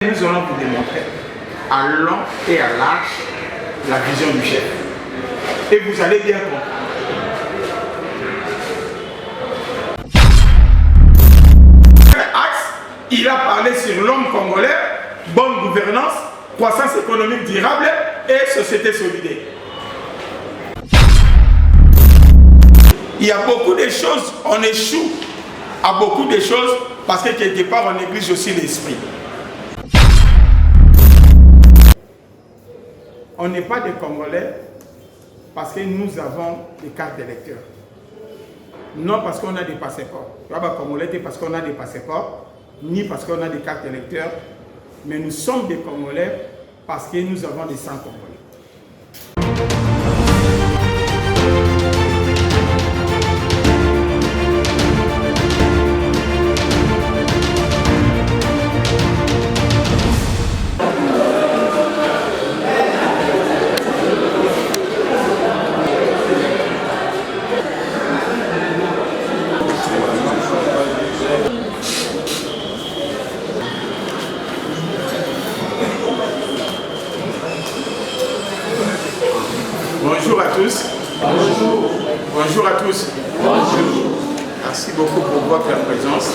Nous allons vous démontrer à long et à large la vision du chef. Et vous allez bien comprendre. Il a parlé sur l'homme congolais, bonne gouvernance, croissance économique durable et société solidaire. Il y a beaucoup de choses, on échoue à beaucoup de choses parce que quelque part on néglige aussi l'esprit. On n'est pas des Congolais parce que nous avons des cartes d'électeurs. Non parce qu'on a des passeports. Il n'y a pas Congolais parce qu'on a des passeports, ni parce qu'on a des cartes d'électeurs, mais nous sommes des Congolais parce que nous avons des sangs congolais. Bonjour à tous. Bonjour. Bonjour à tous. Bonjour. Merci beaucoup pour votre présence.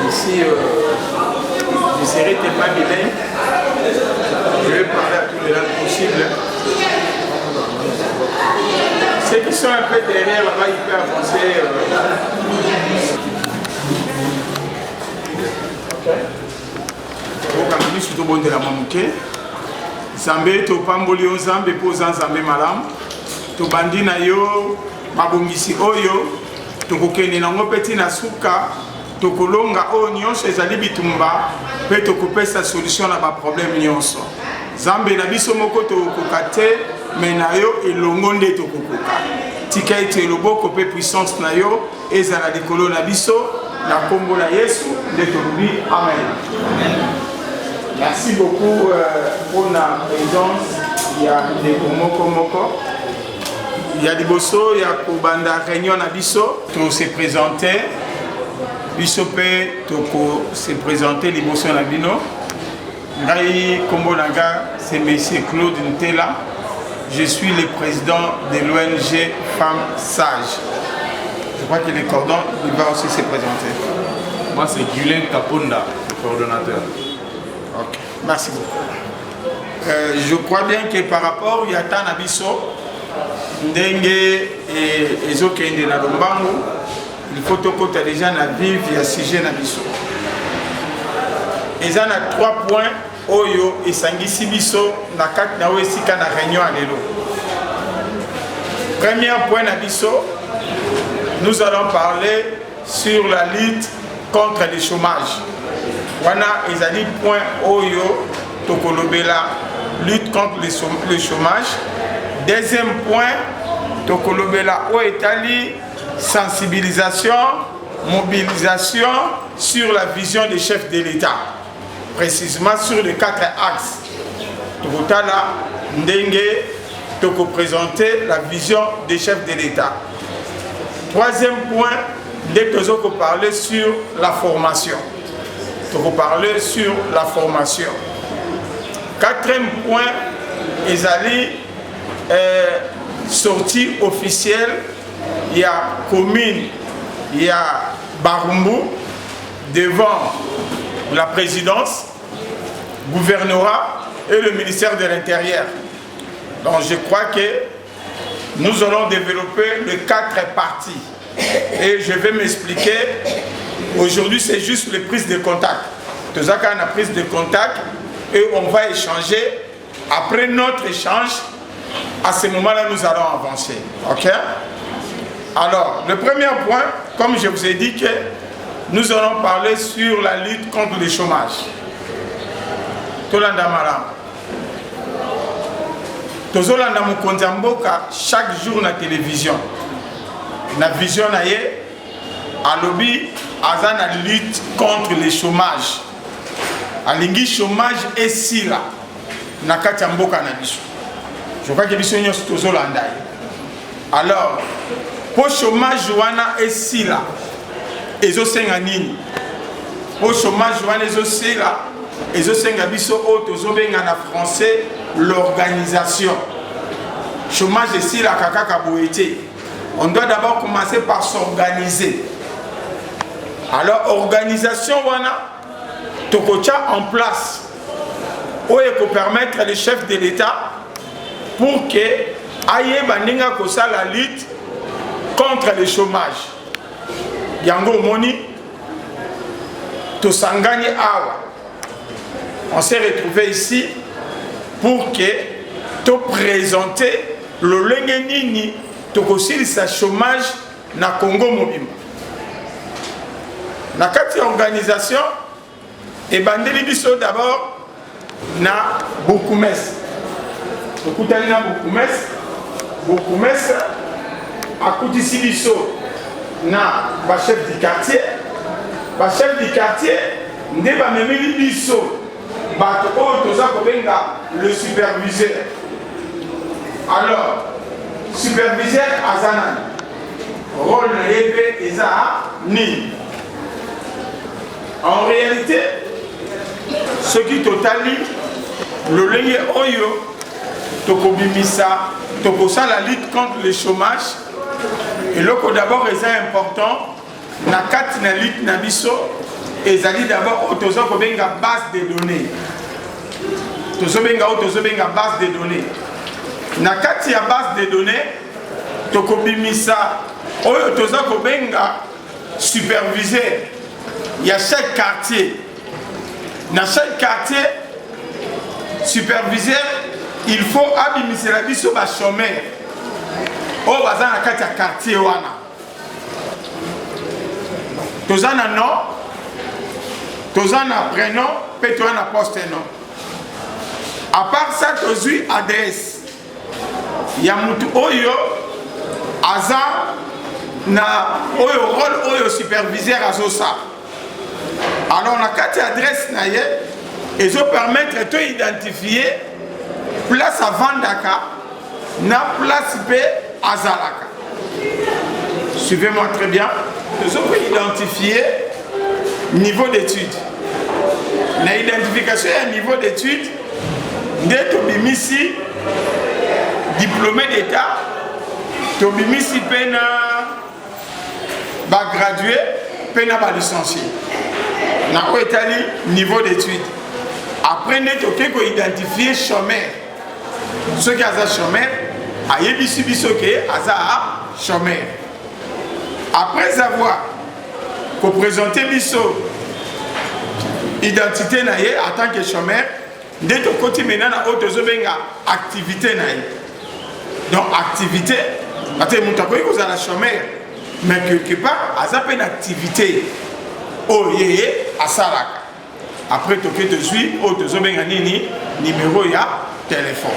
Ici, je serai pas bilingue. Je vais parler à toutes les langues possibles. Ceux qui sont un peu derrière là-bas, ils peuvent avancer. Ok. Surtout bon de la mamouké. Zambé to pamboli o Zambé po Zambé malam to bandina yo mabongisi oyo to kokene nango peti na suka to kolonga o nyonso ezali bitumba pe to kopesa solution na ba problème nyonso Zambé na biso moko to kokate mais na yo elongo nde to kokoka tika ete loboko pe puissance na yo ezala likolo na biso na kombo na Yesu nde to lobi amen. Merci beaucoup pour la présence. Il y a des Moko. Il y a des Bosso, il y a Kobanda Réunion à Bisso. Tout s'est présenté. Bissopé, Toko s'est présenté, les Bosso à Bino. Rai Kombonaga, c'est M. Claude Ntela. Je suis le président de l'ONG Femmes Sages. Je crois que les cordons, il va aussi se présenter. Moi, c'est Gulin Kaponda, le coordonnateur. Ok, merci beaucoup. Je crois bien que par rapport à Yatan Abisso, Ndenge et Ezokende na Lombango, il faut que déjà na vivre via sujet Nabisso. Et ça a 3 points Oyo et Sangisi Bisso na 4 na Wesika na réunion à l'élo. Premier point Nabisso, nous allons parler sur la lutte contre le chômage. Wana ezali point oyo tokolobela lutte contre le chômage. Deuxième point tokolobela o etali sensibilisation, mobilisation sur la vision des chefs de l'État, précisément sur les 4 axes. Tokotala ndenge toko présenter la vision des chefs de l'État. Troisième point, dès que nous parler sur la formation. Pour parler sur la formation. 4e point, ils allaient sortie officielle. Il y a commune, il y a Barumbu devant la présidence, gouvernorat et le ministère de l'Intérieur. Donc je crois que nous allons développer les 4 parties et je vais m'expliquer. Aujourd'hui, c'est juste les prises de contact. Tout ça, on a prise de contact et on va échanger. Après notre échange, à ce moment-là, nous allons avancer. Ok? Alors, le premier point, comme je vous ai dit, que nous allons parler sur la lutte contre le chômage. Tolanda Maram. Tozolanda Mukonzamboka chaque jour na télévision. Na vision na ye, à lobby. Azan a lutte contre le chômage. Alingi chômage et si là. Nakati mboka na biso. Je crois que biso nyos tozolanda. Alors, pour chômage wana et si là. Ezo senga nini. Pour chômage wana ezo si là. ezosenga biso oyo tozobenga na français l'organisation. Chômage ici la kaka boete. On doit d'abord commencer par s'organiser. Alors organisation wana tokocha en place oyo ko permettre les chefs de l'État pour que aye baninga kosa la lutte contre le chômage. Yango moni to sangani awa. On s'est retrouvé ici pour que te présenter le lengenini to kosilisa chômage na Congo mobimba. Na kati organisation et bandeli biso d'abord na Bokumes. Okutali na Bokumes akutisi biso na ba chef du quartier. Ba chef du quartier nde ba memeli biso bato oyo toza kobenga le superviseur. Alors superviseur azana rôle na yebe eza ni. En réalité, ce qui totalise le ligne oyo tokobimisa tokosa la lutte contre le chômage et le d'abord est important na kati na lutte na biso ezali d'abord otozo kobenga base de données. Tozobenga base de données. Na kati ya base de données tokobimisa oyo tozo kobenga superviseur. Il y a chaque quartier. Dans chaque quartier, superviseur, il faut abimiser la vie sur les chômeurs. Au bazar na kati ya quartier wana. Tozana nom, tozana prénom, pe tozana poste nom. À part ça, tozui adresse. Il y a mutu oyo aza na oyo rôle oyo superviseur azosa. Alors, on a quatre adresses et ça permet de identifier place à Vandaka, na place P à Zalaka. Suivez-moi très bien. Nous avons identifié niveau d'études. La identification est un niveau d'études d'être Tobimisi, diplômé d'État, Tobimisi pena gradué, pena licencié. Na oetali niveau d'études. Après net ok ko identifier chômeur. Ceux qui ont chômeur, ayebisi biso ke aza chômeur. Après avoir présenté biso identité na ye en tant que chômeur, dès to côté maintenant na auto benga activité na ye. Donc activité, ate mutako ko za la chômeur, mais quelque part aza une activité. Oh yé à Salaka. Après tu te suis, oh tu as nini numéro ya téléphone.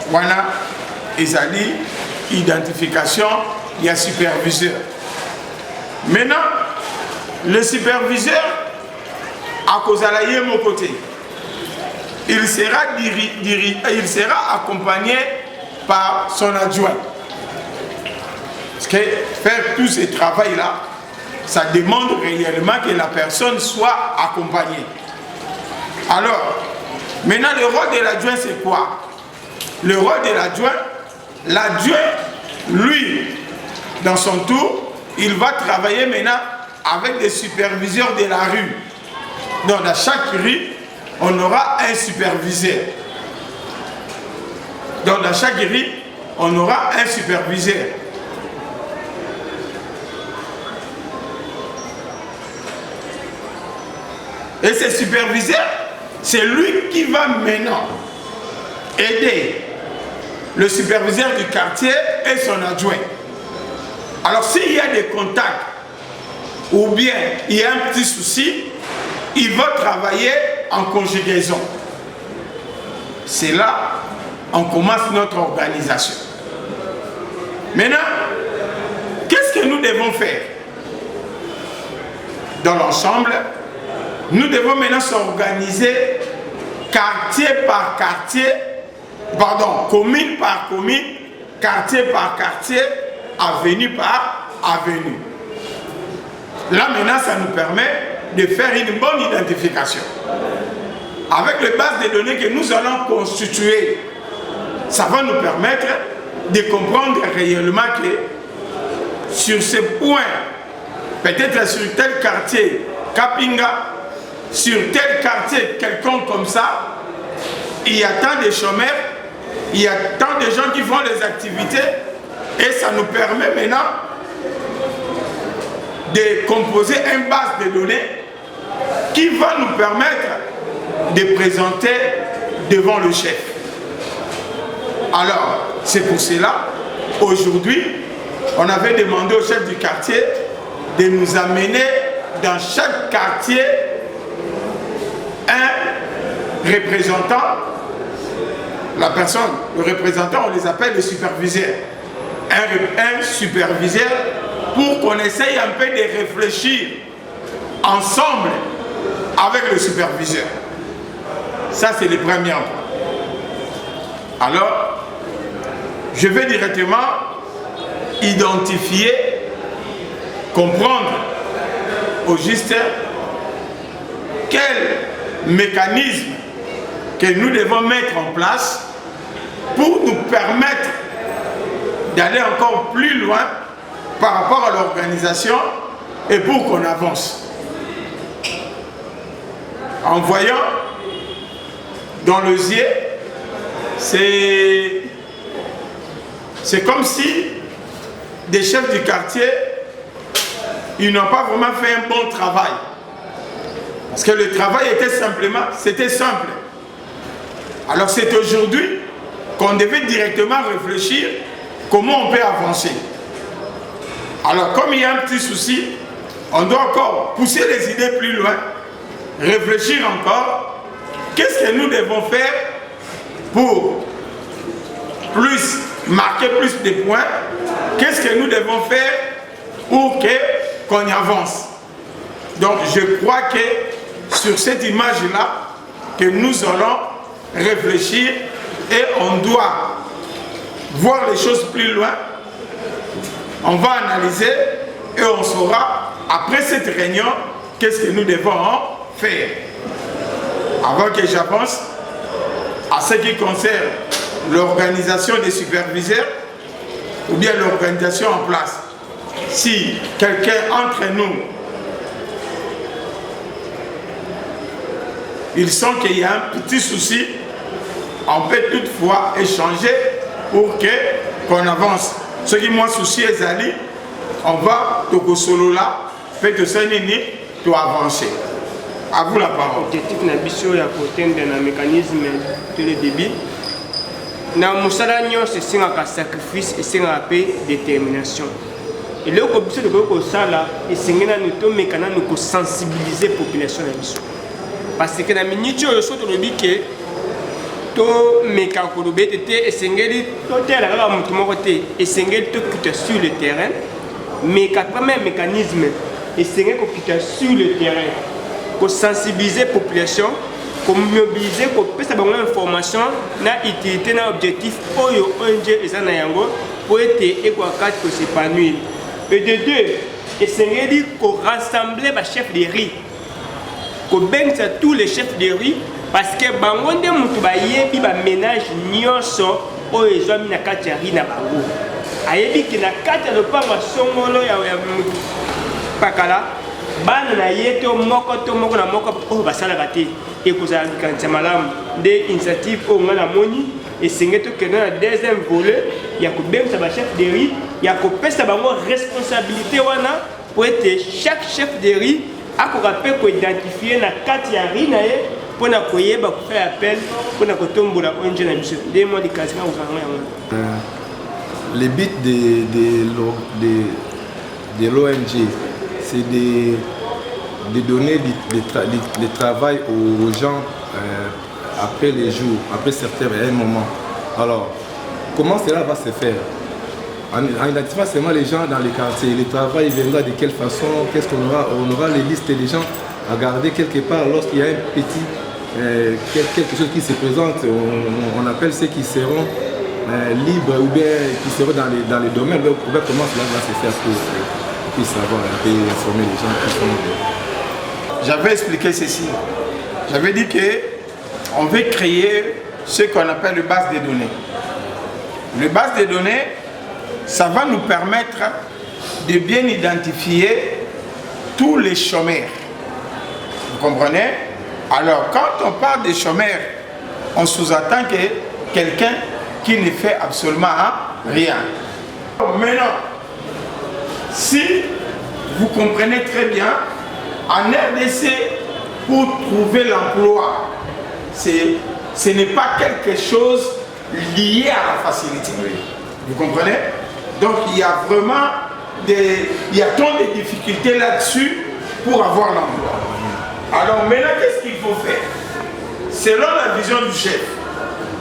Voilà, ils ont dit identification, il y a superviseur. Maintenant, le superviseur à cause de la mon côté, il sera accompagné par son adjoint. Parce que faire tout ce travail là, ça demande réellement que la personne soit accompagnée. Alors, maintenant le rôle de l'adjoint c'est quoi? Le rôle de l'adjoint, lui, dans son tour, il va travailler maintenant avec des superviseurs de la rue. Donc dans chaque rue, on aura un superviseur. Donc dans chaque rue, on aura un superviseur. Et ce superviseur, c'est lui qui va maintenant aider le superviseur du quartier et son adjoint. Alors s'il y a des contacts ou bien il y a un petit souci, il va travailler en conjugaison. C'est là qu'on commence notre organisation. Maintenant, qu'est-ce que nous devons faire? Dans l'ensemble, nous devons maintenant s'organiser quartier par quartier, pardon, commune par commune, quartier par quartier, avenue par avenue. Là maintenant, ça nous permet de faire une bonne identification. Avec les bases de données que nous allons constituer, ça va nous permettre de comprendre réellement que sur ces points, peut-être sur tel quartier, Kapinga, sur tel quartier, quelconque comme ça, il y a tant de chômeurs, il y a tant de gens qui font des activités, et ça nous permet maintenant de composer une base de données qui va nous permettre de présenter devant le chef. Alors, c'est pour cela, aujourd'hui, on avait demandé au chef du quartier de nous amener dans chaque quartier un représentant, la personne, le représentant, on les appelle les superviseurs. Un superviseur pour qu'on essaye un peu de réfléchir ensemble avec le superviseur. Ça, c'est le premier point. Alors, je vais directement identifier, comprendre au juste quel mécanisme que nous devons mettre en place pour nous permettre d'aller encore plus loin par rapport à l'organisation et pour qu'on avance. En voyant dans le zier, c'est comme si des chefs du quartier, ils n'ont pas vraiment fait un bon travail. Parce que le travail était c'était simple. Alors c'est aujourd'hui qu'on devait directement réfléchir comment on peut avancer. Alors comme il y a un petit souci, on doit encore pousser les idées plus loin, réfléchir encore, qu'est-ce que nous devons faire pour marquer plus de points, qu'est-ce que nous devons faire pour qu'on y avance. Donc je crois que sur cette image-là, que nous allons réfléchir et on doit voir les choses plus loin. On va analyser et on saura, après cette réunion, qu'est-ce que nous devons faire. Avant que j'avance, à ce qui concerne l'organisation des superviseurs ou bien l'organisation en place, si quelqu'un entre nous, il sent qu'il y a un petit souci, on peut toutefois échanger pour qu'on avance. Ce qui m'a souci est allé, on va te solo là, fait que ça n'est pas avancer. À vous la parole. L'objectif na biso ya kotendre na mécanisme de le débit. Na musala nyonso esengaka sacrifice, esengaka pe détermination. Et là ko biso de ko sala esengena nous to mekana nous ko sensibiliser population na biso. Parce que na minute oyo so to lobi ke to meka ko lobete te esengeli to tela kaka mutu moko te esengeli to kuta sur le terrain. Mais ka premier mécanisme esengeli ko kuta sur le terrain. Pour sensibiliser la population, pour mobiliser, pour faire des informations, na utilité, na objectif, pour être équilibré, pour s'épanouir. Et de deux, essayer de rassembler les chefs de riz, pour bénir tous les chefs de riz, parce que bango de mutubaye bi ba ménage nyonso o ezwami na kati ya riz na bango. Ayebi ki na kati ya lopango songolo ya mutu pakala. Bana na yeto moko na moko o basala gati et kozala kanisa malamu de initiative o ngana moni et singeto que na deuxième volet ya ko bemsa ba chef de riz ya ko pesa bango responsabilité wana pour être chaque chef de riz a ko rappel ko identifier na kati ya riz na ye pour na koyeba ko faire appel pour na ko tombola onje na biso de mo di kasina o zanga ya. Le but de l'ONG, c'est de donner du travail aux gens après les jours, après certains moments. Alors, comment cela va se faire? En identifiant seulement les gens dans les quartiers, le travail viendra de quelle façon? Qu'est-ce qu'on aura? On aura les listes des gens à garder quelque part lorsqu'il y a un petit quelque chose qui se présente. On appelle ceux qui seront libres ou bien qui seront dans les domaines. Comment cela va se faire pour puisse savoir et informer les gens qui sont. j'avais expliqué ceci. J'avais dit qu'on veut créer ce qu'on appelle le base des données. Le base des données, ça va nous permettre de bien identifier tous les chômeurs. Vous comprenez? Alors, quand on parle des chômeurs, on sous-entend que quelqu'un qui ne fait absolument rien. Maintenant, si vous comprenez très bien, en RDC, pour trouver l'emploi, ce n'est pas quelque chose lié à la facilité. Vous comprenez? Donc il y a vraiment tant de difficultés là-dessus pour avoir l'emploi. Alors maintenant, qu'est-ce qu'il faut faire? Selon la vision du chef,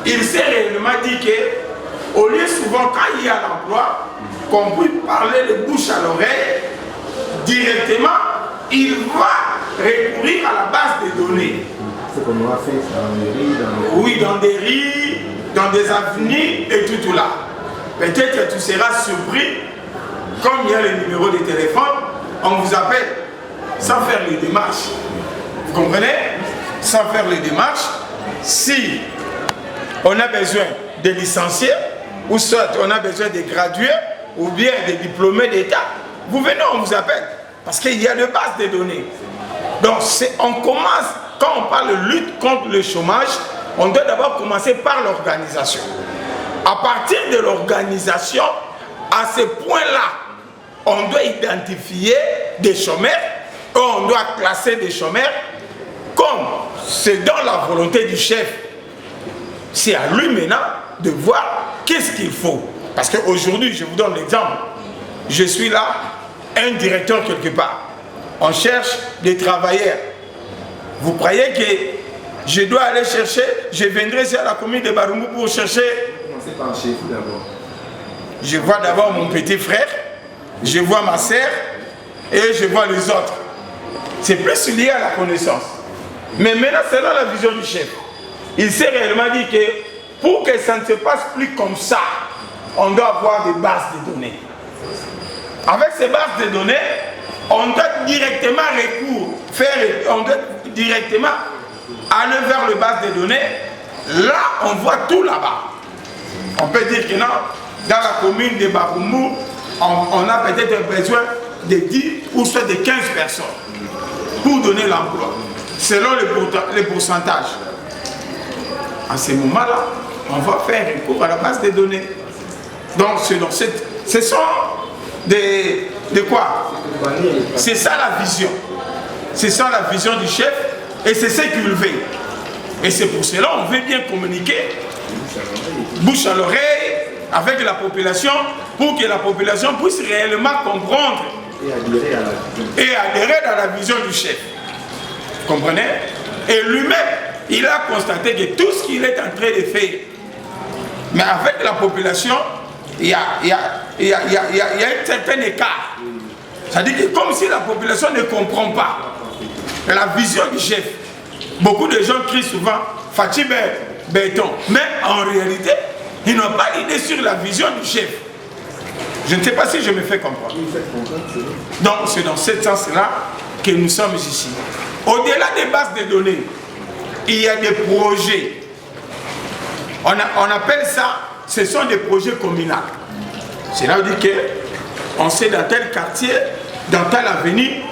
il s'est réellement dit qu'au lieu souvent, quand il y a l'emploi, qu'on puisse parler de bouche à l'oreille, directement, il va recourir à la base des données. C'est comme on a fait dans les riz, oui, dans des riz, dans des avenues et tout là. Peut-être que tu seras surpris, comme il y a le numéro de téléphone, on vous appelle sans faire les démarches. Vous comprenez? Sans faire les démarches, si on a besoin de licenciés, ou soit on a besoin de gradués, ou bien de diplômés d'État, vous venez, on vous appelle. Parce qu'il y a de bases de données. Donc on commence, quand on parle de lutte contre le chômage, on doit d'abord commencer par l'organisation. À partir de l'organisation, à ce point-là, on doit identifier des chômeurs, on doit classer des chômeurs, comme c'est dans la volonté du chef. C'est à lui maintenant de voir qu'est-ce qu'il faut. Parce qu'aujourd'hui, je vous donne l'exemple, je suis là, un directeur quelque part. On cherche des travailleurs. Vous croyez que je dois aller chercher, je viendrai sur la commune de Barumbu pour chercher? Commencez par chez vous d'abord. Je vois d'abord mon petit frère, je vois ma sœur et je vois les autres. C'est plus lié à la connaissance. Mais maintenant, selon la vision du chef, il s'est réellement dit que pour que ça ne se passe plus comme ça, on doit avoir des bases de données. Avec ces bases de données, on doit directement on doit directement aller vers les bases de données. Là, on voit tout là-bas. On peut dire que non, dans la commune de Barumbu, on a peut-être besoin de 10 ou soit de 15 personnes pour donner l'emploi, selon les pourcentages. À ce moment-là, on va faire un cours à la base des données. Donc, ce sont de quoi? C'est ça la vision. C'est ça la vision du chef et c'est ce qu'il veut. Et c'est pour cela qu'on veut bien communiquer, bouche à l'oreille, avec la population, pour que la population puisse réellement comprendre et adhérer à la vision du chef. Vous comprenez? Et lui-même, il a constaté que tout ce qu'il est en train de faire, mais avec la population, il y a un certain écart. C'est-à-dire que comme si la population ne comprend pas la vision du chef. Beaucoup de gens crient souvent Fatih béton, mais en réalité, ils n'ont pas l'idée sur la vision du chef. Je ne sais pas si je me fais comprendre. Donc c'est dans ce sens-là que nous sommes ici. Au-delà des bases de données, il y a des projets. On appelle ça, ce sont des projets communaux. Cela veut dire qu'on sait dans tel quartier, dans telle avenue,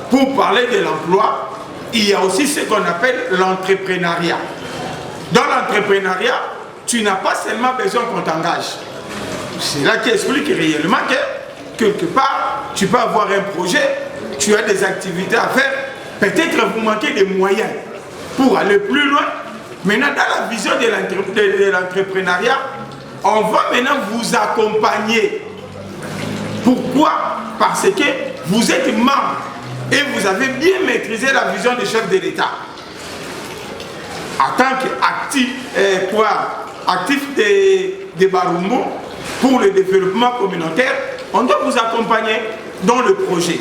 pour parler de l'emploi, il y a aussi ce qu'on appelle l'entrepreneuriat. Dans l'entrepreneuriat, tu n'as pas seulement besoin qu'on t'engage. C'est là qui explique réellement que quelque part, tu peux avoir un projet, tu as des activités à faire, peut-être vous manquez des moyens pour aller plus loin. Maintenant, dans la vision de l'entrepreneuriat, on va maintenant vous accompagner. Pourquoi? Parce que vous êtes membre et vous avez bien maîtrisé la vision du chef de l'État. En tant qu'actif de Barumbu pour le développement communautaire, on doit vous accompagner dans le projet.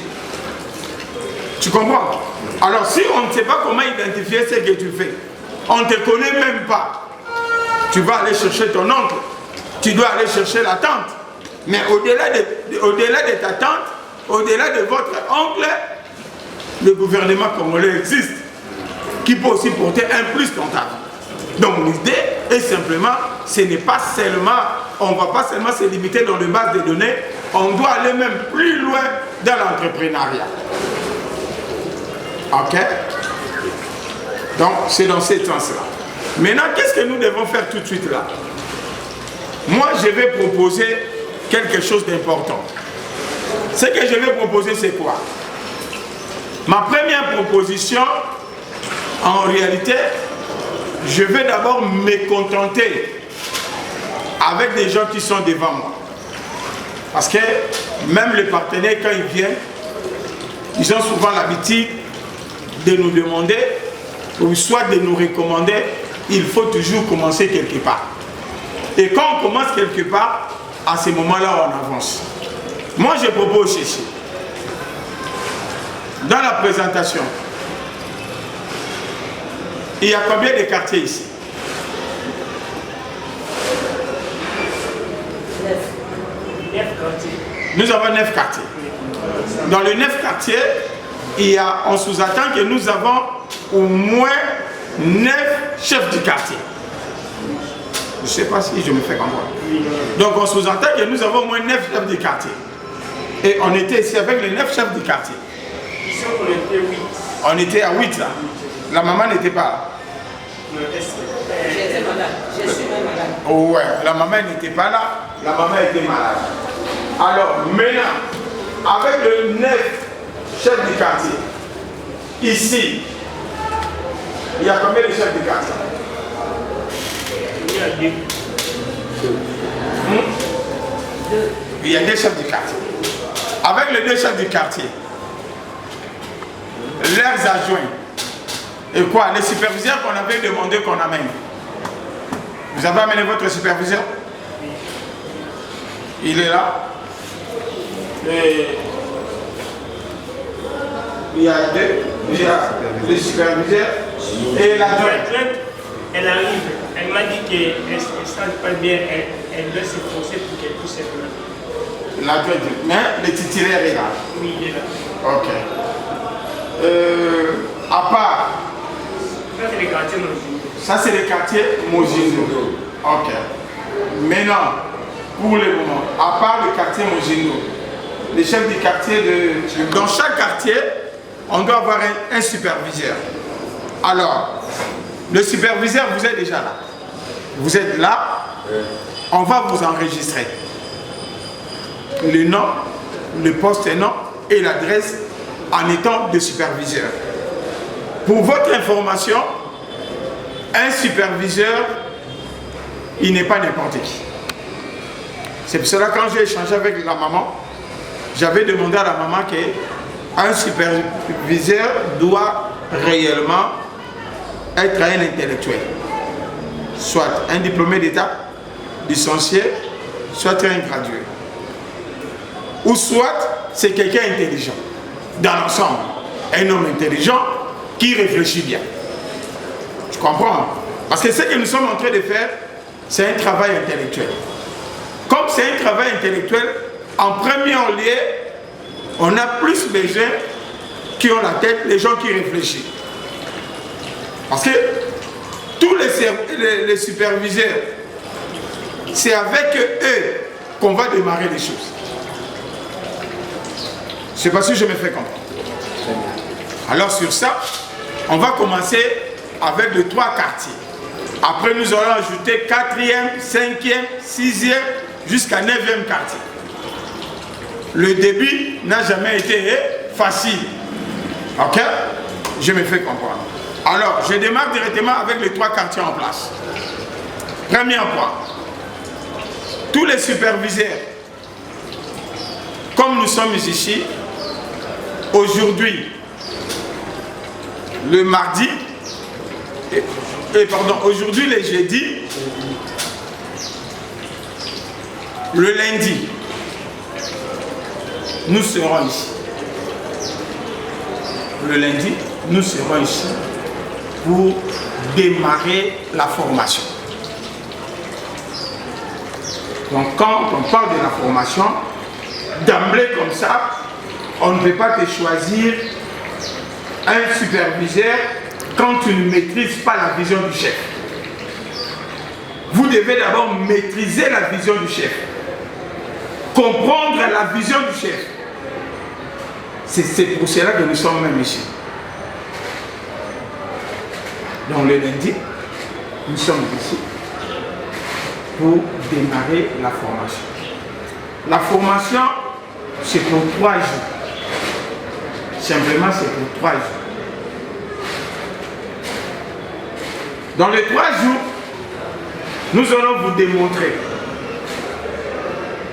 Tu comprends? Alors si on ne sait pas comment identifier ce que tu fais, on ne te connaît même pas, tu vas aller chercher ton oncle, tu dois aller chercher la tante. Mais au-delà de ta tante, au-delà de votre oncle, le gouvernement congolais existe, qui peut aussi porter un plus dans ta vie. Donc l'idée est simplement, ce n'est pas seulement, on ne va pas seulement se limiter dans les bases de données, on doit aller même plus loin dans l'entrepreneuriat. Ok? Donc c'est dans ce sens-là. Maintenant, qu'est-ce que nous devons faire tout de suite là? Moi, je vais proposer quelque chose d'important. Ce que je vais proposer, c'est quoi? Ma première proposition, en réalité, je vais d'abord me contenter avec des gens qui sont devant moi. Parce que même les partenaires, quand ils viennent, ils ont souvent l'habitude de nous demander, ou soit de nous recommander, il faut toujours commencer quelque part. Et quand on commence quelque part, à ce moment-là, on avance. Moi, je propose ceci. Dans la présentation, il y a combien de quartiers ici? 9 quartiers. Nous avons 9 quartiers. Dans les 9 quartiers, on sous-attend que nous avons au moins 9 chefs du quartier. Je ne sais pas si je me fais comprendre. Donc on sous-entend que nous avons au moins 9 chefs du quartier. Et on était ici avec les 9 chefs du quartier. Ici on était 8. On était à 8 là. La maman n'était pas là. J'étais malade. Je suis même malade. Oh ouais, la maman n'était pas là. La maman était malade. Alors maintenant, avec les 9 chefs du quartier, ici, il y a combien de chefs du quartier? Il y a 2. Il y a 2 chefs du quartier. Avec les 2 chefs du quartier, leurs adjoints, et quoi? Les superviseurs qu'on avait demandé qu'on amène. Vous avez amené votre superviseur? Il est là. Et il y a 2. Il y a le superviseur et l'adjoint. Elle arrive. Elle m'a dit qu'elle ne se sent pas bien. Elle doit se forcer pour qu'elle puisse être là. L'adjoint. Mais le titulaire est là. Oui, il est là. Ok. À part. Ça, c'est le quartier Mojindo. Ça, c'est le quartier Mojindo. Ok. Maintenant, pour le moment, à part le quartier Mojindo, les chefs du quartier dans chaque quartier, on doit avoir un superviseur. Alors, le superviseur, vous êtes déjà là. Vous êtes là, on va vous enregistrer. Le nom, le poste et nom et l'adresse en étant de superviseur. Pour votre information, un superviseur, il n'est pas n'importe qui. C'est pour cela que quand j'ai échangé avec la maman, j'avais demandé à la maman qu'un superviseur doit réellement être un intellectuel. Soit un diplômé d'État, licencié, soit un gradué. Ou soit c'est quelqu'un intelligent. Dans l'ensemble, un homme intelligent qui réfléchit bien. Tu comprends? Parce que ce que nous sommes en train de faire, c'est un travail intellectuel. Comme c'est un travail intellectuel, en premier lieu, on a plus besoin qui ont la tête, les gens qui réfléchissent. Parce que tous les superviseurs, c'est avec eux qu'on va démarrer les choses. Je ne sais pas si je me fais comprendre. Alors sur ça, on va commencer avec les 3 quartiers. Après, nous allons ajouter 4e, 5e, 6e, jusqu'à 9e quartier. Le début n'a jamais été facile. Ok? Je me fais comprendre. Alors, je démarre directement avec les 3 quartiers en place. Premier point. Tous les superviseurs, comme nous sommes ici, aujourd'hui, le mardi, aujourd'hui le jeudi, le lundi, nous serons ici. Le lundi, nous serons ici pour démarrer la formation. Donc quand on parle de la formation, d'emblée comme ça, on ne peut pas te choisir un superviseur quand tu ne maîtrises pas la vision du chef. Vous devez d'abord maîtriser la vision du chef. Comprendre la vision du chef. C'est pour cela que nous sommes même ici. Donc le lundi, nous sommes ici pour démarrer la formation. La formation, c'est pour 3 jours. Simplement, c'est pour 3 jours. Dans les 3 jours, nous allons vous démontrer.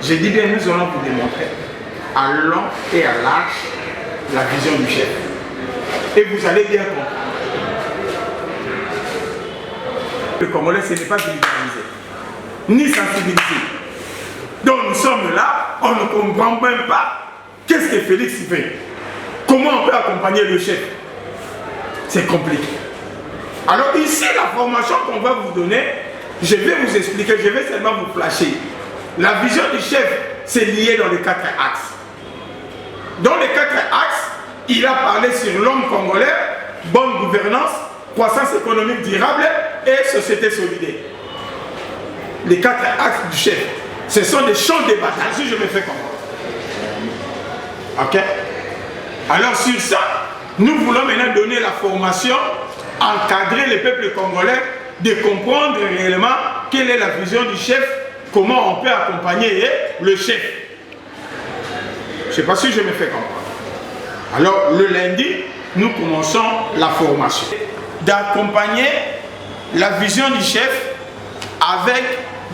Je dis bien, nous allons vous démontrer à long et à large la vision du chef. Et vous allez bien comprendre. Le Congolais, ce n'est pas vulgarisé, ni sensibilisé. Donc nous sommes là, on ne comprend même pas qu'est-ce que Félix fait. Comment on peut accompagner le chef? C'est compliqué. Alors ici, la formation qu'on va vous donner, je vais vous expliquer, je vais seulement vous flasher. La vision du chef, c'est lié dans les 4 axes. Dans les 4 axes, il a parlé sur l'homme congolais, bonne gouvernance, croissance économique durable et société solidaire. Les 4 axes du chef, ce sont des champs de bataille, si je me fais comprendre. Ok? Alors sur ça, nous voulons maintenant donner la formation, encadrer le peuple congolais, de comprendre réellement quelle est la vision du chef, comment on peut accompagner le chef. Je ne sais pas si je me fais comprendre. Alors le lundi, nous commençons la formation. D'accompagner la vision du chef avec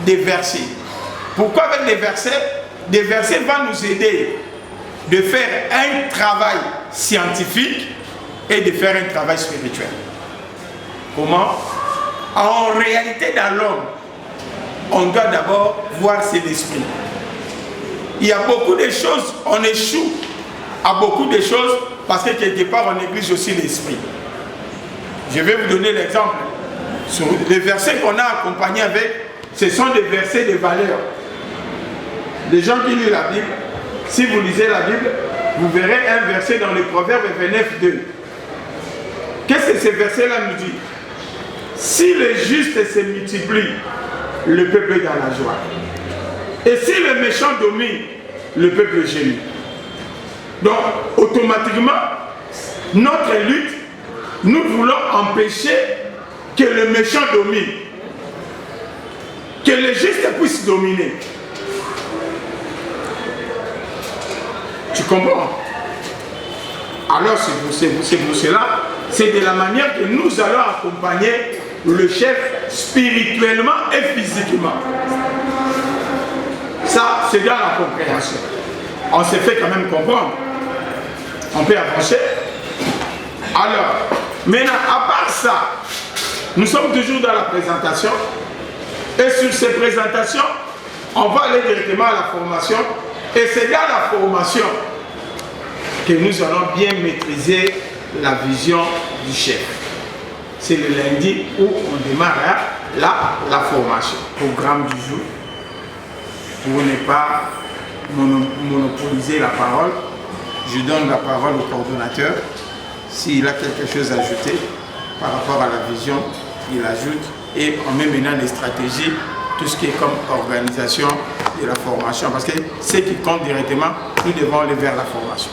des versets. Pourquoi avec des versets? Des versets vont nous aider de faire un travail scientifique et de faire un travail spirituel. Comment? En réalité, dans l'homme, on doit d'abord voir c'est l'esprit. Il y a beaucoup de choses, on échoue à beaucoup de choses parce que quelque part on néglige aussi l'esprit. Je vais vous donner l'exemple. Les versets qu'on a accompagnés avec, ce sont des versets de valeur. Les gens qui lisent la Bible, si vous lisez la Bible, vous verrez un verset dans le Proverbe 29:2. Qu'est-ce que ce verset-là nous dit? Si les justes se multiplient, le peuple est dans la joie. Et si le méchant domine, le peuple gémit. Donc, automatiquement, notre lutte, nous voulons empêcher que le méchant domine. Que les justes puissent dominer. Tu comprends? Alors, c'est pour cela, c'est de la manière que nous allons accompagner le chef spirituellement et physiquement. Ça, c'est dans la compréhension. On s'est fait quand même comprendre. On peut avancer. Alors, maintenant, à part ça, nous sommes toujours dans la présentation. Et sur ces présentations, on va aller directement à la formation. Et c'est dans la formation que nous allons bien maîtriser la vision du chef. C'est le lundi où on démarre la formation. Programme du jour. Pour ne pas monopoliser la parole, je donne la parole au coordonnateur. S'il a quelque chose à ajouter par rapport à la vision, il ajoute. Et on met maintenant les stratégies, tout ce qui est comme organisation de la formation. Parce que ce qui compte directement, nous devons aller vers la formation.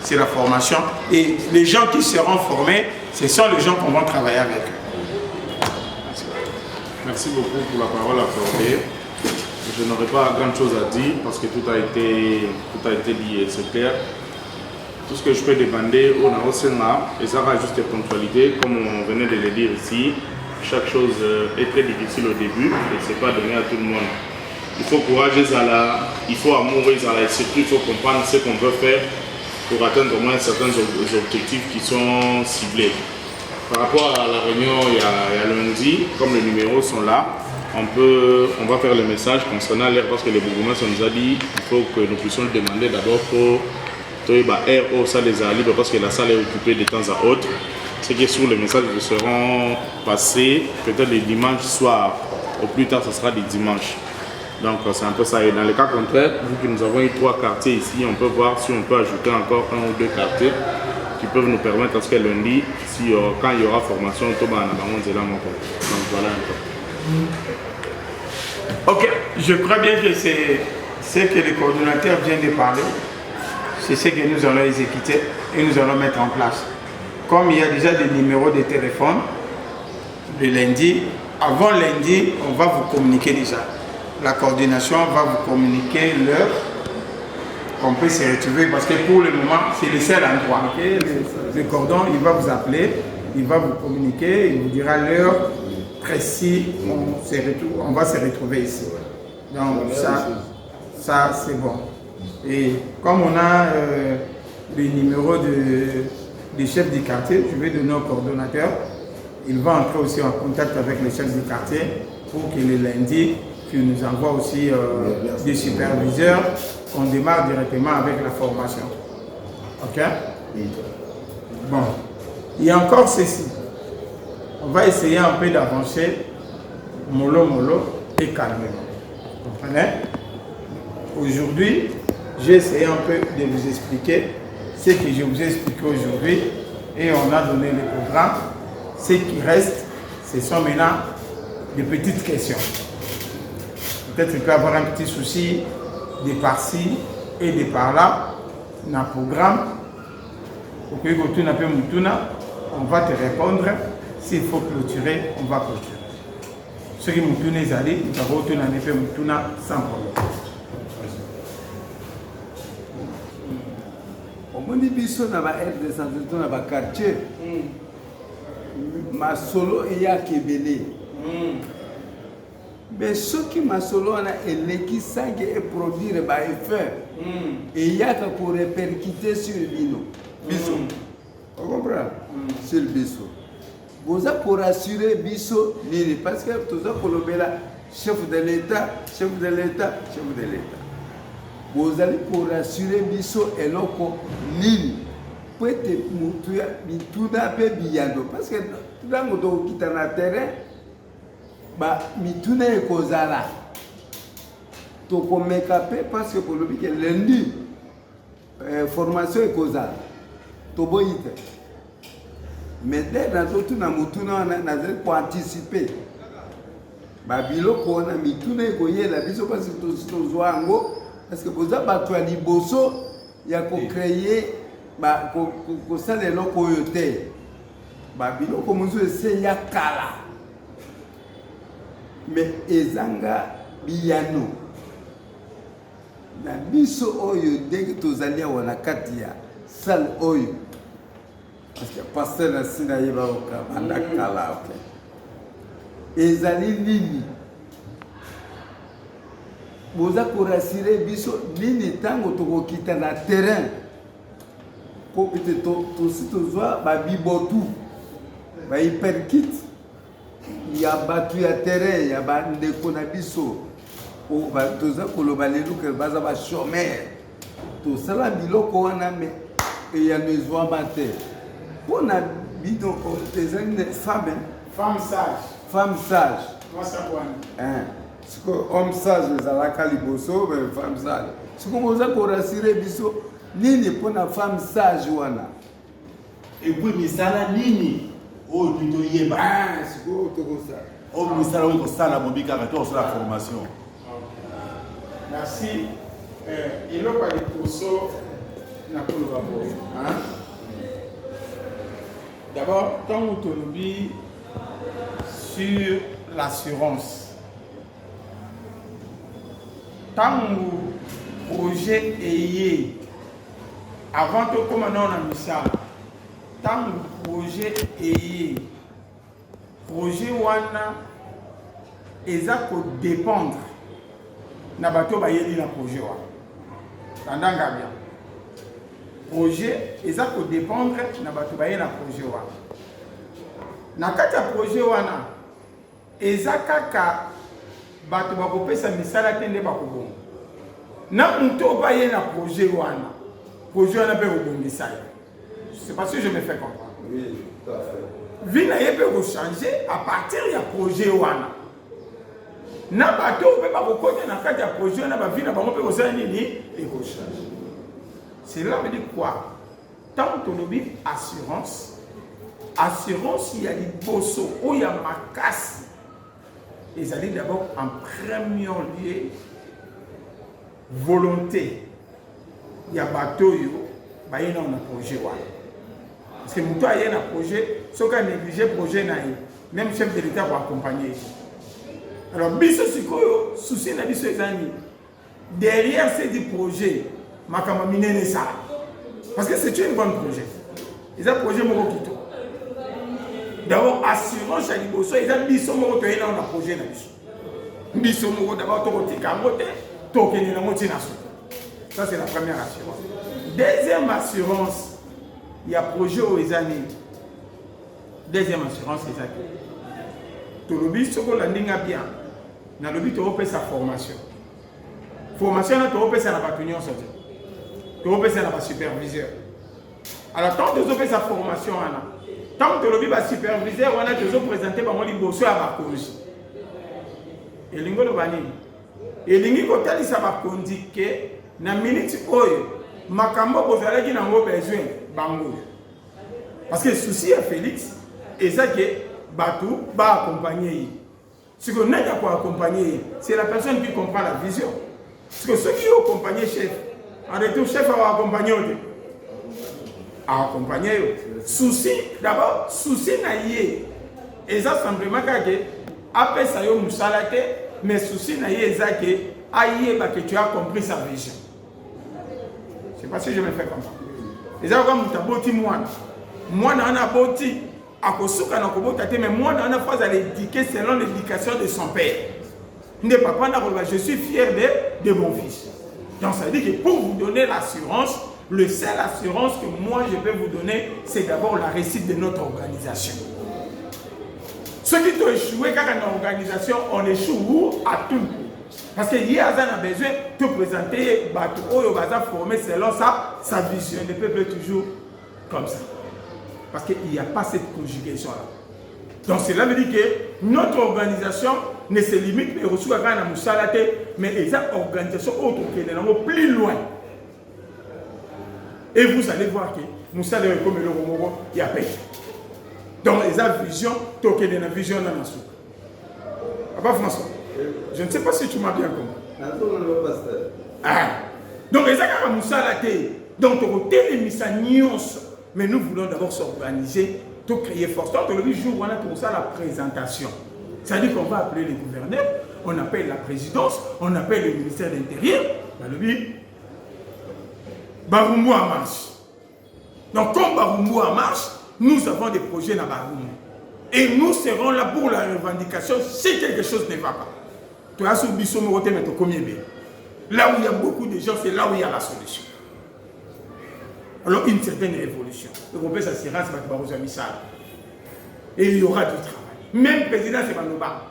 C'est la formation. Et les gens qui seront formés, ce sont les gens qu'on va travailler avec eux. Merci beaucoup pour la parole accordée. Je n'aurai pas grand chose à dire parce que tout a été dit, c'est clair. Tout ce que je peux demander au Naosenga, et ça va juste ponctualité, comme on venait de le dire ici, chaque chose est très difficile au début et ce n'est pas donné à tout le monde. Il faut courage, il faut amour, et surtout il faut comprendre ce qu'on veut faire pour atteindre au moins certains objectifs qui sont ciblés. Par rapport à la réunion il y a lundi, comme les numéros sont là, on va faire le message concernant l'air parce que les bourgmestres nous a dit qu'il faut que nous puissions le demander d'abord pour air au salle des arts libres parce que la salle est occupée de temps à autre. C'est que sur le message qui seront passés peut-être les dimanches soir, au plus tard ce sera les dimanches. Donc c'est un peu ça. Et dans le cas contraire, vu que nous avons eu 3 quartiers ici, on peut voir si on peut ajouter encore 1 ou 2 quartiers qui peuvent nous permettre à ce que lundi, si, quand il y aura formation, tout va en avant, c'est là mon compte. Donc voilà un peu. Ok, je crois bien que c'est ce que le coordonnateur vient de parler. C'est ce que nous allons exécuter et nous allons mettre en place. Comme il y a déjà des numéros de téléphone, le lundi, avant lundi, on va vous communiquer déjà. La coordination va vous communiquer l'heure qu'on peut se retrouver parce que pour le moment, c'est le seul endroit. Le cordon, il va vous appeler, il va vous communiquer, il vous dira l'heure précise, on va se retrouver ici. Donc ça c'est bon. Et comme on a les numéros des chefs du quartier, je vais donner au coordonnateur. Il va entrer aussi en contact avec les chefs du quartier pour que le lundi, qu'il nous envoie aussi des superviseurs, qu'on démarre directement avec la formation. Ok? Bon. Il y a encore ceci. On va essayer un peu d'avancer mollo et calmement. Vous comprenez? Aujourd'hui, j'ai essayé un peu de vous expliquer ce que je vous ai expliqué aujourd'hui et on a donné le programme. Ce qui reste, ce sont maintenant des petites questions. Peut-être qu'il peut y avoir un petit souci de par-ci et de par-là dans le programme. On va te répondre. S'il faut clôturer, on va clôturer. Ceux qui m'ont tourné les allées, nous avons tourné un effet sans problème. On dit biso na ba aire de santé na ba quartier. Ma solo eya kebele. Mais ce qui m'a solo on a eleki sangue et produire ba effet. Et il y a pour répercuter sur le bino. Biso. Vous comprenez? Sur le biso. Vous avez pour assurer biso nini parce que tout ça pour le chef de l'État, chef de l'État, chef de l'État. Vous allez pour assurer biso et loko nini. Peut-être mituna pe biyando parce que dans le kita na terrain ba mituna e kozala to ko mekape parce que pour le que lundi formation e kozala to boyite mais dès dans tout na mutuna na pour anticiper ba biloko na mituna e koyela biso parce que to zoango parce que boza batu ya liboso ya ko créer ba ko sale loko yote ba biloko muzo ese ya kala mais ezanga biyano na biso oyo ndenge tozali wana kati ya salle oyo parce que pasteur na sina yeba oka banda kala ok ezali nini boza ko rassurer biso nini tango tokokita na terrain pour que tout si tu vois ba bibotu ba hyperkit il y a battu à terrain il y a ba ndeko na biso o ba toza koloba lelu que baza ba chômeur to sala biloko wana mais et ya besoin bater on a bidon des femme sage moi ça quoi ce que homme sage les alaka liboso mais femme sage ce que boza ko rassurer biso nini pona femme sage wana et puis misala nini o plutôt yeba siko to ko ça o misala ko sala mobika ka to la formation. Merci. Il n'y a pas de pourceau na koloba bo. D'abord, quand on te dit sur l'assurance, tant que projet est avant tout comme on a mis ça, tant que projet est projet wana eza ko dépendre na bato ba yeli na projet wana. Tandanga bien. Projet eza ko dépendre na bato ba yeli na projet wana. Na kati ya projet wana eza kaka bato ba ko pesa misala tende ba ko bongo. Na muto ba yeli na projet wana. Projet wana pe ko bongisa. C'est parce que je me fais comprendre. oui tout à fait Vina yebe ko changer à partir ya projet wana. Na bato pe ba ko konya na kati ya projet na ba vina ba mo pe ko sala nini et ko changer. Cela veut dire quoi? tant que l'on dit assurance, assurance, il y a des bossos, où il y a ma casse. Ils allaient d'abord en premier lieu volonté. Il y a bateau, il y a un projet. Parce que nous avons un projet, ce qu'on a négligé le projet, même chef de l'État pour accompagner. Alors, biso sikoyo, souci na biso ezani. Derrière ces projets, makama minene ça. Parce que c'est un bon projet. Ils ont un projet moko kito. D'abord, assurance à liboso, ils ont biso moko to ena na projet na biso. Biso moko d'abord to kotika ngote, to kene na moti na so. Ça c'est la première assurance. Deuxième assurance, il y a projet aux années. Deuxième assurance, c'est ça. Tout le but, c'est que l'on bien. Dans le but, tu as sa formation. Formation, tu as sa bâtonnière. Tu as sa superviseur. Alors, tant que tu as sa formation, tant que tu as sa superviseur, tu as présenté par moi les bosses à la cause. Et l'ingo le bani. Et l'ingo quand il ça va indiquer na minute oyo makambo bozalaki nango besoin bango. Parce que le souci à Félix, et ça que Batou va accompagner. Ce qu'on a pour accompagner, c'est la personne qui comprend la vision. Parce que ceux qui ont accompagné le chef, en retour, le chef va accompagner. Accompagner. Souci, d'abord, souci naïe. Et ça, simplement, après ça, il y a mais souci naïe, c'est que tu as compris sa vision. Je ne sais pas si je me fais comme ça. Et ça, comme tu as beau moi, moi, on a beau mais moi, on a phase à l'éduquer selon l'éducation de son père. Je suis fier de mon fils. Donc, ça veut dire que pour vous donner l'assurance, le seul assurance que moi je peux vous donner, c'est d'abord la réussite de notre organisation. Ceux qui ont échoué quand une organisation, on échoue à tout. Parce que hier, on a besoin de présenter, former selon sa vision. Le peuple est toujours comme ça. Parce qu'il n'y a pas cette conjugaison-là. Donc cela veut dire que notre organisation ne se limite pas à Moussalate, mais les organisations autres qui sont plus loin. Et vous allez voir que Moussalate est comme le Romoro, il y a paix. Donc les vision, tu as une vision dans la soupe. Papa François, je ne sais pas si tu m'as bien compris. Ah. Donc les gens Moussalate, donc tu as mis ça nuance. Mais nous voulons d'abord s'organiser, tout créer force. Donc, le jour où on a pour ça la présentation. C'est-à-dire qu'on va appeler les gouverneurs, on appelle la présidence, on appelle le ministère de l'Intérieur. Le but, Baroumou en marche. Donc, comme Baroumou en marche, nous avons des projets dans Baroumou. Et nous serons là pour la revendication si quelque chose ne va pas. Tu as sous Bissot, mais tu combien bien. Là où il y a beaucoup de gens, c'est là où il y a la solution. Alors, une certaine révolution. Le groupe s'assurance va te Missal. Et il y aura du travail. Même le président, c'est Manoba.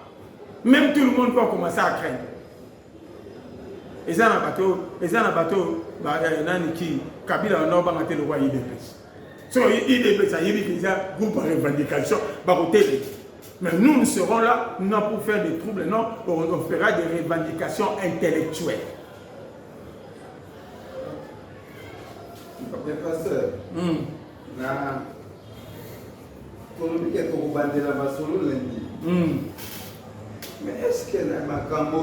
Même tout le monde va commencer à craindre. Et ça, dans le bateau, qui Kabila a le roi IDPS. So, IDPS, ça y est, il y a un groupe de revendication. Mais nous serons là, non pour faire des troubles, non, on fera des revendications intellectuelles. Mais pasteur, mais est-ce que na makambo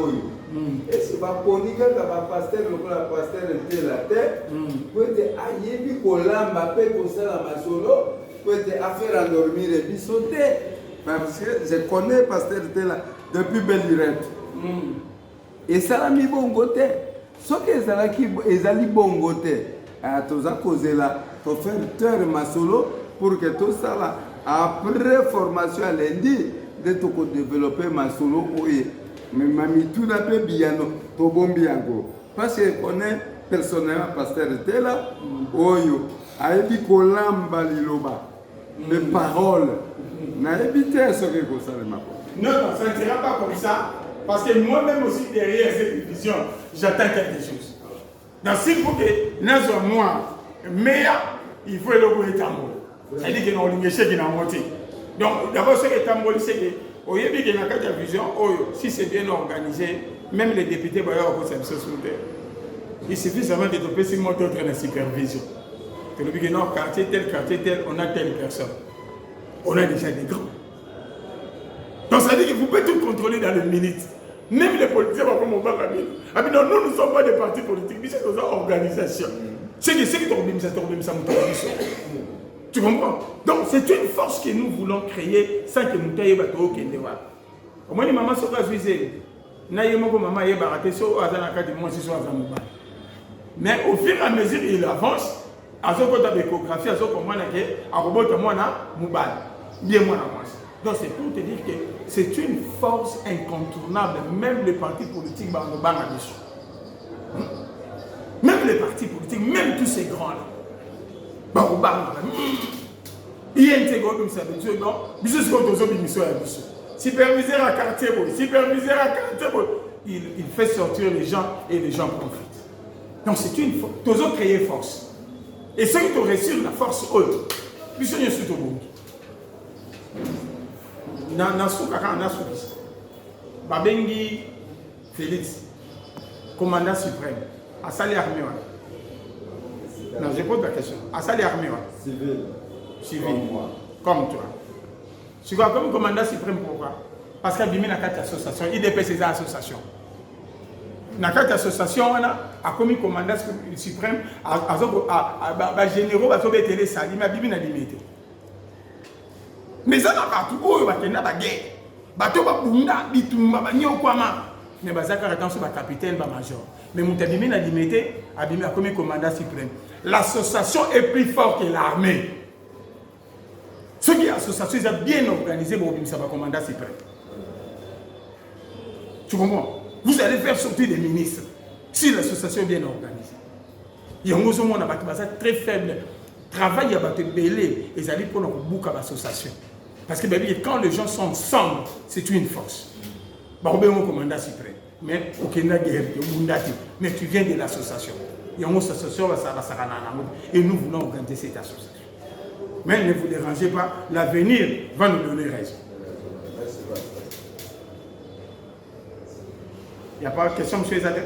est-ce que va ponika ka pasteur lokola pasteur était la tête pour être ayebi kolamba pe kosala masolo pour être affaire endormir et bisoter parce que je connais pasteur était là depuis belle lurette et ça mi bongo te ce que ezali bongo te toza kozela to faire terre masolo pour que tout ça là après formation à lundi de tout développer masolo et mais mami tout n'a pas bien to bombi yango parce que connaît personnellement pasteur était là oyo aibi kolamba liloba les paroles n'a évité ce que ça le mako non ça ne sera pas comme ça parce que moi-même aussi derrière cette vision j'attends quelque chose. Donc s'il faut que nous moi meilleur, il faut le goûter tambour. C'est-à-dire que nous avons qui n'a monté. Donc d'abord ce que tambour c'est que au début de la vision, si c'est bien organisé, même les députés vont avoir cette société. Il suffit seulement de développer sur notre supervision. Tu le dis que non, quartier tel, on a telle personne. On a déjà des grands. Donc ça veut dire que vous pouvez tout contrôler dans les minutes. Même les politiciens vont comme on va ramener. Ah mais non, nous ne sommes pas des partis politiques, mais c'est une organisation. C'est que c'est que tu comprends? Donc c'est une force que nous voulons créer sans que nous ayons bateau qui ne voit. Au moins les mamans sont pas suisées. Naïmo maman est baraté sur Azanaka de moi si sur Azanouba. Mais au fur et à mesure il avance, à ce côté de l'échographie, à ce moment là que à robot moi na Moubal. Bien moi avance. Donc c'est pour te dire que c'est une force incontournable, même les partis politiques même les partis politiques, même tous ces grands là. Il y a une seconde comme ça, superviseur à quartier, il fait sortir les gens et les gens profitent. Donc c'est une force, tous autres créer force. Et ceux qui ont reçu la force, eux, ils sont surtout bons. Babengi Félix, commandant suprême, à Sali Armée. Non, je pose la question. À Sali Armée. Civil. Comme toi. Tu vois, comme commandant suprême, pourquoi? Parce qu'il y a une association, il dépêche ces associations. Dans cette association, on a commis commandant suprême, à généraux, à sauver les salis, mais à Bibi n'a limité. Mais ça n'a pas tout. Oh, il va tenir la guerre. Bateau va bunda, bitumba, ba nyokwama. Mais bazaka attend sur le capitaine, ba major. Mais Moutabimi n'a limité, Abimi a commis commandant suprême. L'association est plus forte que l'armée. Ceux qui l'association, ils ont bien organisé pour Abimi, ça va commandant suprême. Tu comprends? Vous allez faire sortir des ministres si l'association est bien organisée. Il y a un monde très faible. Travail à battre belé et ça dit pour notre bouc à l'association. Parce que quand les gens sont ensemble, c'est une force. Mon commandant suprême. Mais mais tu viens de l'association. Il y a une association et nous voulons organiser cette association. Mais ne vous dérangez pas, l'avenir va nous donner raison. Il n'y a pas de question, M. Zadeh?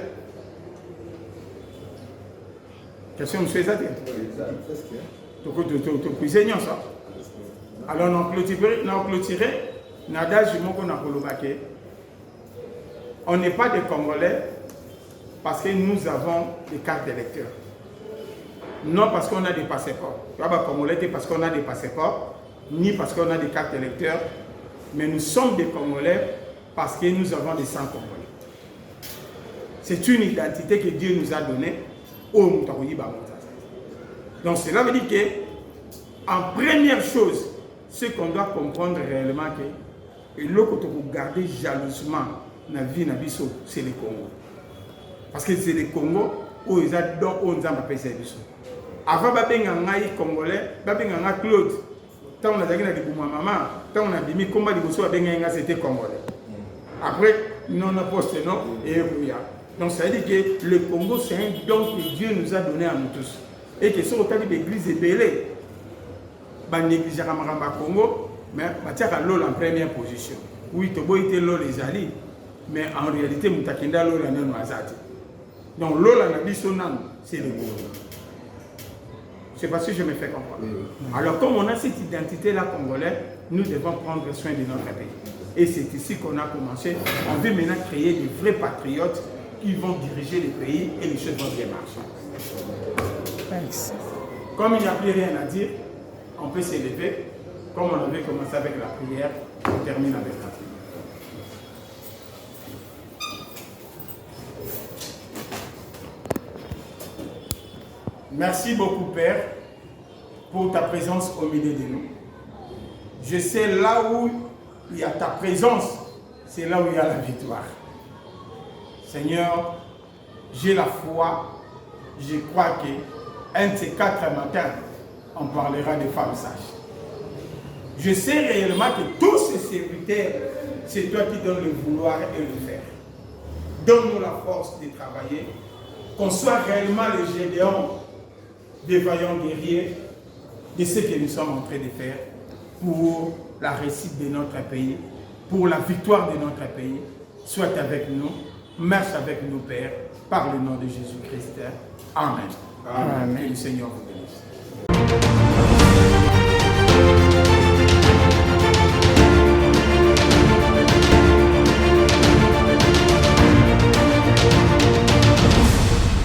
Question, M. Zadeh? Tu cuisines ça. Alors, nous avons clôturé, on n'est pas des Congolais parce que nous avons des cartes d'électeurs. Non parce qu'on a des passeports. Tu vois, Congolais, parce qu'on a des passeports, ni parce qu'on a des cartes d'électeurs, mais nous sommes des Congolais parce que nous avons des sangs congolais. C'est une identité que Dieu nous a donnée au Moutaouyi Bamouta. Donc cela veut dire que, en première chose, ce qu'on doit comprendre réellement, que l'autre que vous gardez jalousement dans la vie, c'est le Congo. Parce que c'est le Congo où ils ont appelé ça. Avant, il y a des Congolais, il y a Claude. Quand on a dit que maman, quand on a dit que combat de c'était Congolais. Après, nous on a posté non et donc ça veut dire que le Congo c'est un don que Dieu nous a donné à nous tous. Et que sur le temps de l'église est belée, il néglige le Congo, mais il y a l'eau en première position. Oui, tu as été l'eau les alliés, mais en réalité, il y a l'eau en Noazati. Donc l'eau en Abissonam, c'est le Congo. C'est parce que je me fais comprendre. Alors comme on a cette identité-là congolaise, nous devons prendre soin de notre pays. Et c'est ici qu'on a commencé. On veut maintenant créer des vrais patriotes qui vont diriger le pays et les choses vont bien marcher. Thanks. Comme il n'y a plus rien à dire, on peut s'élever. Comme on avait commencé avec la prière, on termine avec la prière. Merci beaucoup, Père, pour ta présence au milieu de nous. Je sais là où il y a ta présence, c'est là où il y a la victoire. Seigneur, j'ai la foi, je crois qu'un de ces 4 matins, on parlera de femmes sages. Je sais réellement que tous ces serviteurs, c'est toi qui donnes le vouloir et le faire. Donne-nous la force de travailler, qu'on soit réellement les Gédéons, des vaillants guerriers, de ce que nous sommes en train de faire pour la réussite de notre pays, pour la victoire de notre pays. Sois avec nous, marche avec nous, Père, par le nom de Jésus-Christ. Amen. Amen. Que le Seigneur vous bénisse.